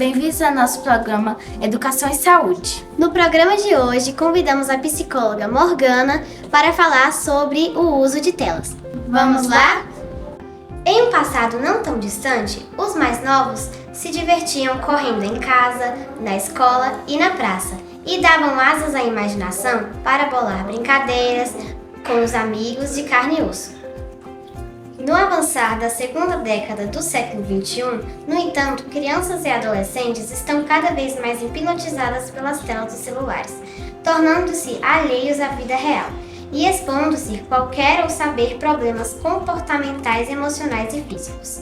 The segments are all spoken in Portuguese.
bem-vindos ao nosso programa Educação e Saúde. No programa de hoje, convidamos a psicóloga Morgana para falar sobre o uso de telas. Vamos lá? Em um passado não tão distante, os mais novos se divertiam correndo em casa, na escola e na praça, e davam asas à imaginação para bolar brincadeiras com os amigos de carne e osso. No avançar da segunda década do século XXI, no entanto, crianças e adolescentes estão cada vez mais hipnotizadas pelas telas dos celulares, tornando-se alheios à vida real e expondo-se qualquer ou saber problemas comportamentais, emocionais e físicos.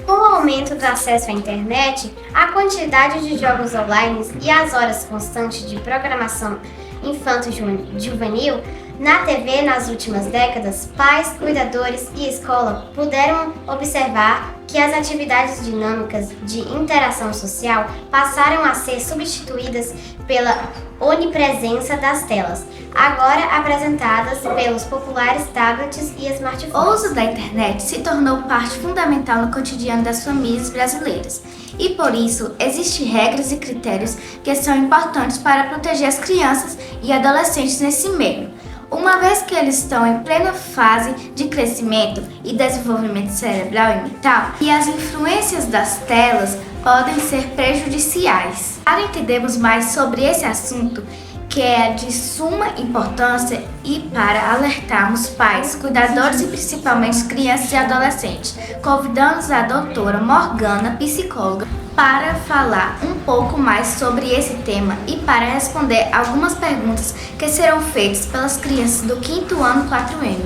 Com o aumento do acesso à internet, a quantidade de jogos online e as horas constantes de programação infanto-juvenil na TV nas últimas décadas, pais, cuidadores e escola puderam observar que as atividades dinâmicas de interação social passaram a ser substituídas pela onipresença das telas, agora apresentadas pelos populares tablets e smartphones. O uso da internet se tornou parte fundamental no cotidiano das famílias brasileiras e, por isso, existem regras e critérios que são importantes para proteger as crianças e adolescentes nesse meio, uma vez que eles estão em plena fase de crescimento e desenvolvimento cerebral e mental, e as influências das telas podem ser prejudiciais. Para entendermos mais sobre esse assunto, que é de suma importância, e para alertarmos pais, cuidadores e principalmente crianças e adolescentes, convidamos a doutora Morgana, psicóloga, para falar um pouco mais sobre esse tema e para responder algumas perguntas que serão feitas pelas crianças do 5º ano 4M.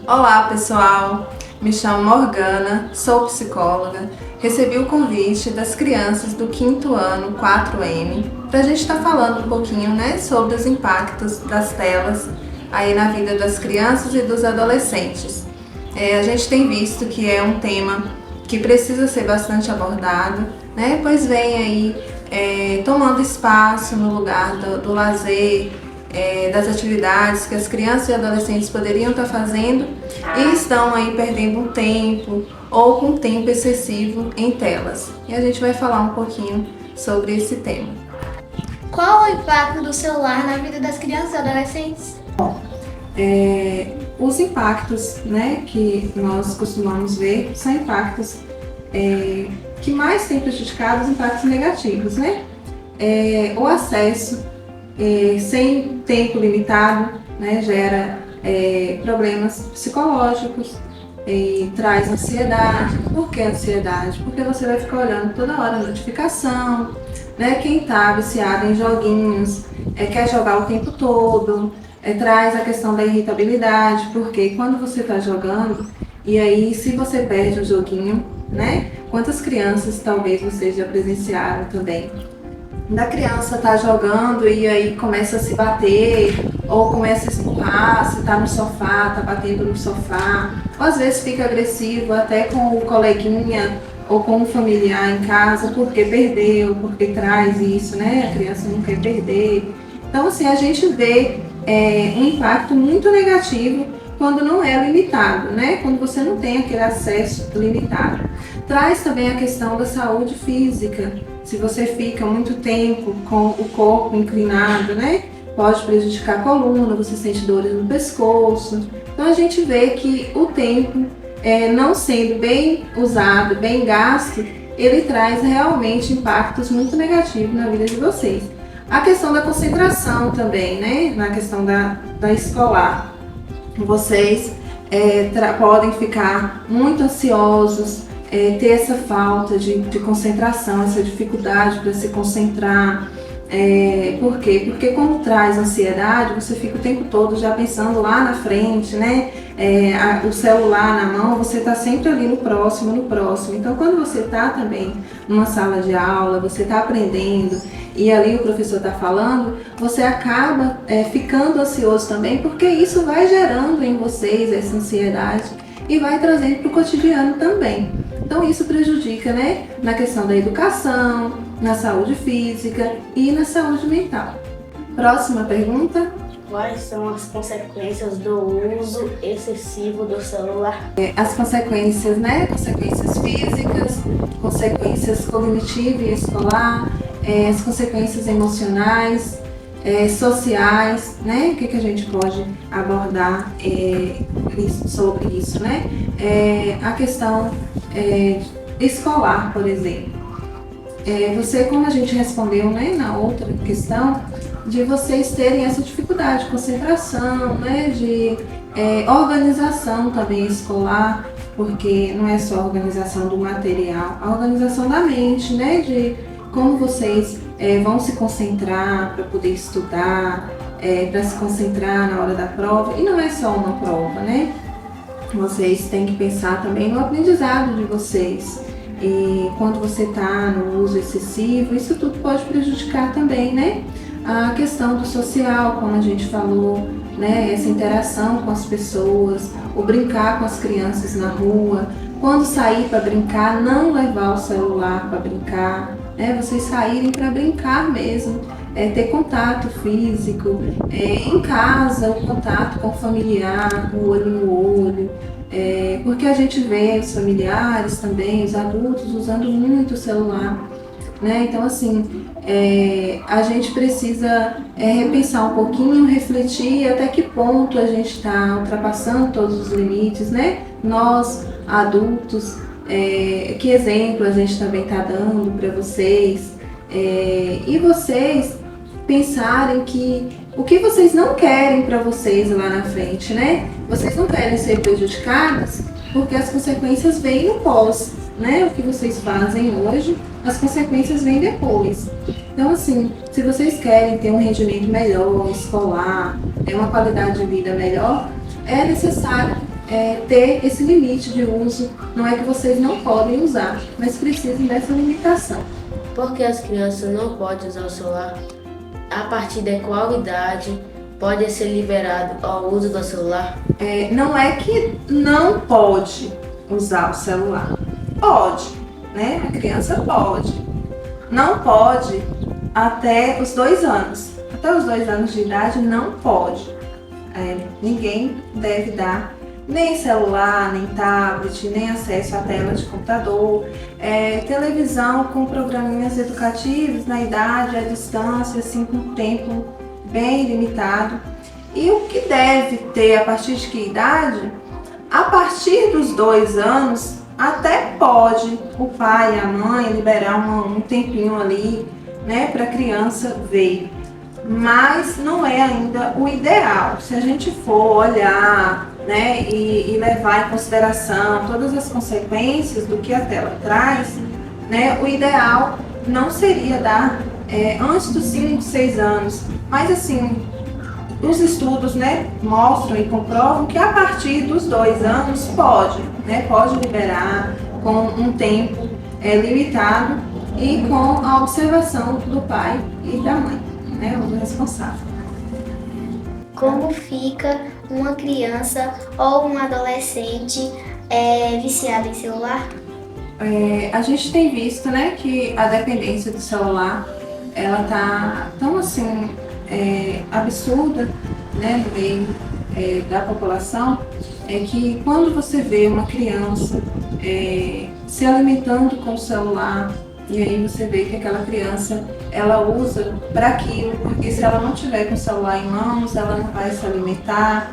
Olá pessoal, me chamo Morgana, sou psicóloga. Recebi o convite das crianças do 5º ano 4M para a gente estar falando um pouquinho, sobre os impactos das telas aí na vida das crianças e dos adolescentes. A gente tem visto que é um tema que precisa ser bastante abordado, pois vem aí tomando espaço no lugar do lazer, das atividades que as crianças e adolescentes poderiam estar fazendo e estão aí perdendo um tempo ou com tempo excessivo em telas. E a gente vai falar um pouquinho sobre esse tema. Qual o impacto do celular na vida das crianças e adolescentes? Os impactos que nós costumamos ver são impactos que mais têm prejudicado os impactos negativos, o acesso sem tempo limitado gera problemas psicológicos e traz ansiedade. Por que ansiedade? Porque você vai ficar olhando toda hora a notificação, quem está viciado em joguinhos quer jogar o tempo todo, traz a questão da irritabilidade, porque quando você está jogando, e aí se você perde o joguinho, quantas crianças talvez vocês já presenciaram também, da criança tá jogando e aí começa a se bater, ou começa a empurrar, se tá no sofá, tá batendo no sofá, ou às vezes fica agressivo até com o coleguinha ou com um familiar em casa, porque perdeu, porque traz isso, a criança não quer perder. Então assim, a gente vê um impacto muito negativo quando não é limitado, quando você não tem aquele acesso limitado. Traz também a questão da saúde física. Se você fica muito tempo com o corpo inclinado, pode prejudicar a coluna, você sente dores no pescoço. Então a gente vê que o tempo, não sendo bem usado, bem gasto, ele traz realmente impactos muito negativos na vida de vocês. A questão da concentração também, na questão da escolar. Vocês podem ficar muito ansiosos, ter essa falta de concentração, essa dificuldade para se concentrar. Por quê? Porque quando traz ansiedade, você fica o tempo todo já pensando lá na frente, o celular na mão, você está sempre ali no próximo. Então, quando você está também numa sala de aula, você está aprendendo e ali o professor está falando, você acaba ficando ansioso também, porque isso vai gerando em vocês essa ansiedade e vai trazendo para o cotidiano também. Então isso prejudica, na questão da educação, na saúde física e na saúde mental. Próxima pergunta. Quais são as consequências do uso excessivo do celular? As consequências, né? Consequências físicas, consequências cognitivas e escolar, as consequências emocionais, sociais, né? O que a gente pode abordar sobre isso, né? A questão escolar, por exemplo. Você, como a gente respondeu, né, na outra questão, de vocês terem essa dificuldade de concentração, né, de organização também escolar, porque não é só a organização do material, a organização da mente, né, de como vocês vão se concentrar para poder estudar, para se concentrar na hora da prova, e não é só uma prova, né? Vocês têm que pensar também no aprendizado de vocês. E quando você está no uso excessivo, isso tudo pode prejudicar também, né? A questão do social, como a gente falou, né? Essa interação com as pessoas, o brincar com as crianças na rua. Quando sair para brincar, não levar o celular para brincar, né? Vocês saírem para brincar mesmo, ter contato físico, em casa, o contato com o familiar, com o olho no olho. Porque a gente vê os familiares também, os adultos usando muito o celular, né? Então, assim, a gente precisa repensar um pouquinho, refletir até que ponto a gente está ultrapassando todos os limites, né? Nós, adultos, que exemplo a gente também está dando para vocês, e vocês pensarem que o que vocês não querem para vocês lá na frente, né? Vocês não querem ser prejudicados porque as consequências vêm no pós, né? O que vocês fazem hoje, as consequências vêm depois. Então, assim, se vocês querem ter um rendimento melhor, escolar, uma qualidade de vida melhor, é necessário ter esse limite de uso. Não é que vocês não podem usar, mas precisam dessa limitação. Por que as crianças não podem usar o celular? A partir de qual idade pode ser liberado o uso do celular? Não é que não pode usar o celular. Pode, né? A criança pode. Não pode até os 2 anos. Até os 2 anos de idade não pode. Ninguém deve dar nem celular, nem tablet, nem acesso à tela de computador, televisão com programinhas educativos na idade, à distância, assim, com tempo bem limitado. E o que deve ter a partir de que idade? A partir dos 2 anos, até pode o pai e a mãe liberar um tempinho ali, né, para a criança ver. Mas não é ainda o ideal. Se a gente for olhar, né, e levar em consideração todas as consequências do que a tela traz, né, o ideal não seria dar antes dos 5, 6 anos. Mas assim, os estudos, né, mostram e comprovam que a partir dos 2 anos pode liberar com um tempo limitado e com a observação do pai e da mãe, né, o responsável. Como fica uma criança ou um adolescente viciado em celular? A gente tem visto, né, que a dependência do celular, ela tá tão assim absurda, né, no meio da população, que quando você vê uma criança se alimentando com o celular, e aí você vê que aquela criança ela usa para aquilo, porque se ela não tiver com o celular em mãos, ela não vai se alimentar.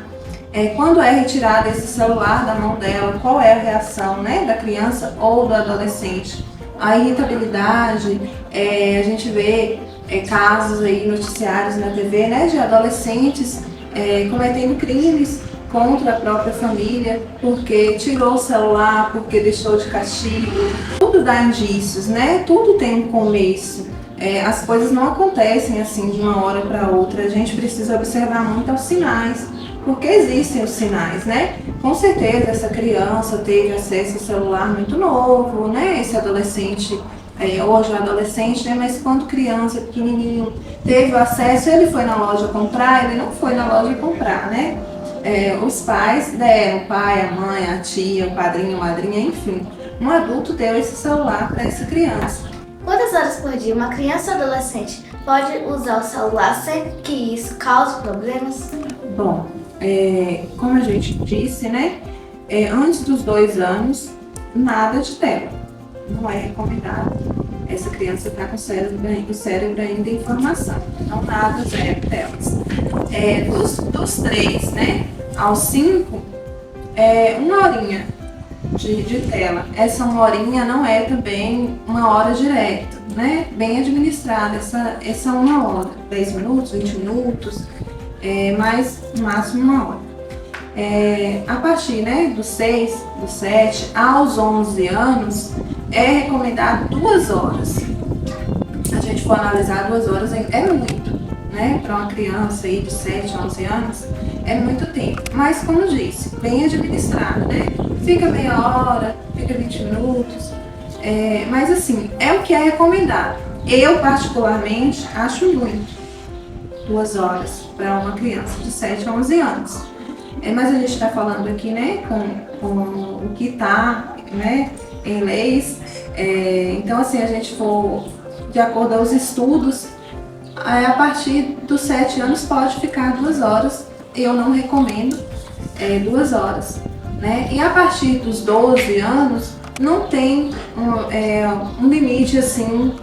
Quando é retirado esse celular da mão dela, qual é a reação, né, da criança ou do adolescente? A irritabilidade, a gente vê casos aí, noticiários na TV, né, de adolescentes cometendo crimes contra a própria família, porque tirou o celular, porque deixou de castigo. Tudo dá indícios, né? Tudo tem um começo. As coisas não acontecem assim de uma hora para outra. A gente precisa observar muito os sinais, porque existem os sinais, né? Com certeza essa criança teve acesso ao celular muito novo, né? Esse adolescente, hoje é adolescente, né? Mas quando criança, pequenininho, teve o acesso, ele foi na loja comprar, ele não foi na loja comprar, né? Os pais deram, o pai, a mãe, a tia, o padrinho, a madrinha, enfim. Um adulto deu esse celular para essa criança. Quantas horas por dia uma criança ou adolescente pode usar o celular sem que isso cause problemas? Bom, como a gente disse, né? Antes dos 2 anos, nada de tela. Não é recomendado. Essa criança está com o cérebro ainda em formação. Então, nada, 0 telas. Dos 3, né, aos 5, 1 horinha de tela. Essa 1 horinha não é também 1 hora direta, né? Bem administrada, essa 1 hora. 10 minutos, 20 minutos, mas no máximo 1 hora. A partir, né, dos 6, dos 7 aos 11 anos, é recomendado 2 horas. Se a gente for analisar, 2 horas é muito, né? Para uma criança aí de 7 a 11 anos, é muito tempo. Mas, como disse, bem administrado, né? Fica meia hora, fica 20 minutos. Mas, assim, é o que é recomendado. Eu, particularmente, acho muito 2 horas para uma criança de 7 a 11 anos. Mas a gente está falando aqui, né, com o que está, né, em leis. Então, assim, a gente for de acordo aos estudos, a partir dos 7 anos pode ficar 2 horas. Eu não recomendo 2 horas, né? E a partir dos 12 anos não tem um limite assim,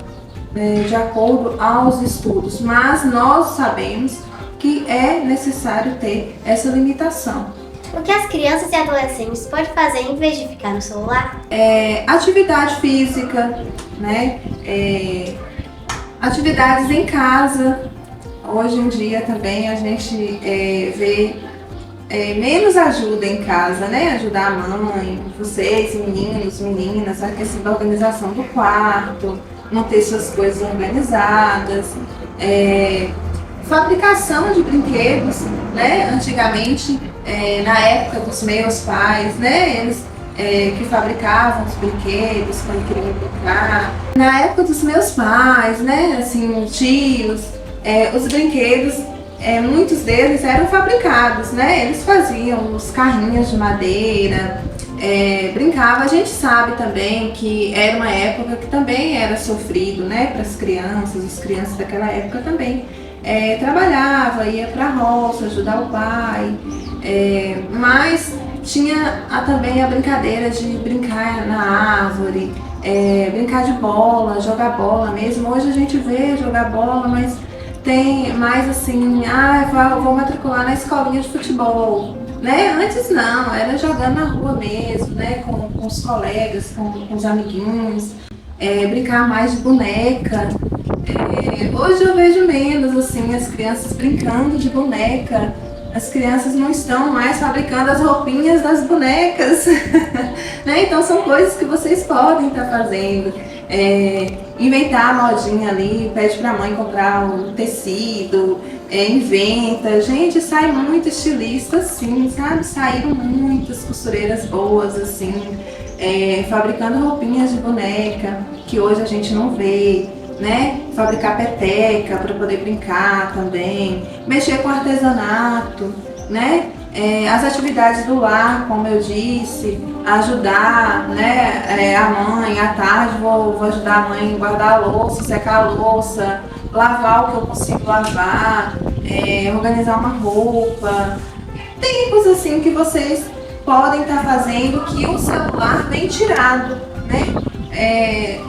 de acordo aos estudos, mas nós sabemos que é necessário ter essa limitação. O que as crianças e adolescentes podem fazer em vez de ficar no celular? Atividade física, né? Atividades em casa. Hoje em dia também a gente vê menos ajuda em casa, né? Ajudar a mãe, vocês, meninos, meninas, a questão da organização do quarto, manter suas coisas organizadas. Fabricação de brinquedos, né? Antigamente, na época dos meus pais, né? Eles que fabricavam os brinquedos quando queriam brincar. Na época dos meus pais, né? Assim, tios, os brinquedos, muitos deles eram fabricados, né? Eles faziam os carrinhos de madeira, brincava. A gente sabe também que era uma época que também era sofrido, né? Para as crianças daquela época também. Trabalhava, ia para a roça, ajudar o pai, mas tinha também a brincadeira de brincar na árvore, brincar de bola, jogar bola mesmo. Hoje a gente vê jogar bola, mas tem mais assim, vou matricular na escolinha de futebol, né? Antes não, era jogando na rua mesmo, né? Com os colegas, com os amiguinhos, brincar mais de boneca. Hoje eu vejo menos assim as crianças brincando de boneca. As crianças não estão mais fabricando as roupinhas das bonecas, né? Então são coisas que vocês podem estar fazendo. Inventar a modinha ali, pede pra mãe comprar um tecido, inventa. Gente, sai muito estilista assim, sabe? Saíram muitas costureiras boas assim, fabricando roupinhas de boneca, que hoje a gente não vê. Né? Fabricar peteca para poder brincar também, mexer com artesanato, né? As atividades do lar, como eu disse, ajudar, né? A mãe, à tarde vou ajudar a mãe a guardar a louça, secar a louça, lavar o que eu consigo lavar, organizar uma roupa. Tempos assim que vocês podem estar fazendo que o celular vem tirado, né?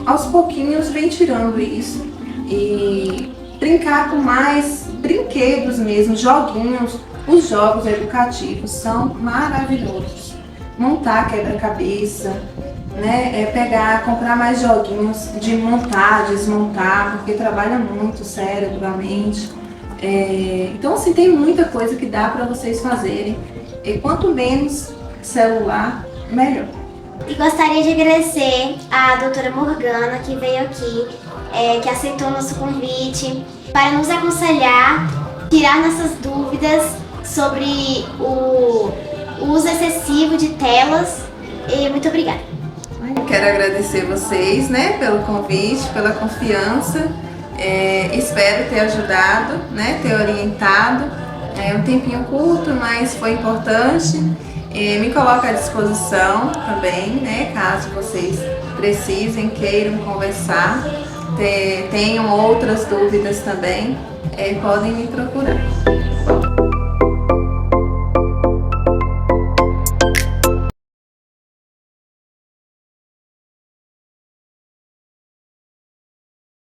Aos pouquinhos vem tirando isso e brincar com mais brinquedos mesmo, joguinhos. Os jogos educativos são maravilhosos. Montar quebra-cabeça, né? Comprar mais joguinhos de montar, desmontar, porque trabalha muito o cérebro, a mente. Então assim, tem muita coisa que dá para vocês fazerem. E quanto menos celular, melhor. E gostaria de agradecer a doutora Morgana, que veio aqui, que aceitou o nosso convite para nos aconselhar, tirar nossas dúvidas sobre o uso excessivo de telas. E muito obrigada. Quero agradecer vocês, né, pelo convite, pela confiança. Espero ter ajudado, né, ter orientado. Um tempinho curto, mas foi importante. Me coloco à disposição também, né, caso vocês precisem, queiram conversar. tenham outras dúvidas também, podem me procurar.